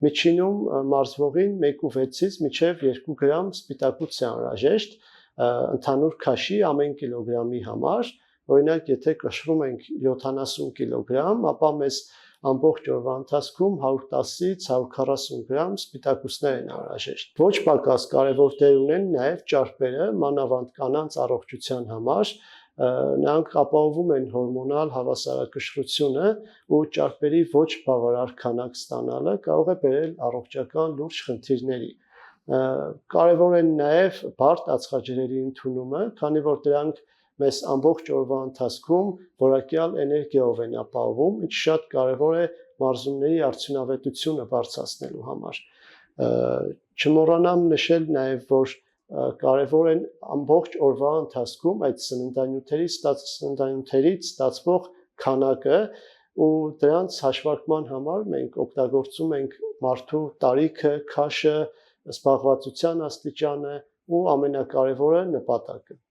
Միջինում մարզվողին 1.6-ից մինչև 2 գրամ սպիտակուց է անհրաժեշտ ընդհանուր քաշի ամեն կիլոգրամի համար, օրինակ եթե կշռում ենք 70 կիլոգրամ, ապա մեզ ամբողջ օրվա ընթացքում 110-ից 140 գրամ սպիտակուցներ են անհրաժեշտ։ Ոչ պակաս կարևոր դեր ունեն նաև ճարպերը, մանավանդ կանանց առողջության համար, նրանք ապահովում են հորմոնալ հավասարակշռությունը ու ճարպերի ոչ բավարար քանակ ստանալը կարող է բերել առողջական լուրջ խնդիրների։ Կարևոր են նաև բարդ ածխաջրերի ընդունումը, քանի որ դրանք մեզ ամբողջ օրվա ընթացքում որակյալ էներգիայով են ապահովում, ինչը շատ կարևոր է մարզումների արդյունավետությունը բարձրացնելու համար։ Չմոռանամ նշել նաև, որ կարևոր են ամբողջ օրվա ընթացքում այդ սննդանյութերից ստացվող քանակը ու դրանց հաշվարկման համար մենք օգտագործում ենք մարդու տարիքը, քաշը, զբաղվածության աստիճանը ու ամենակարևորը նպատակը։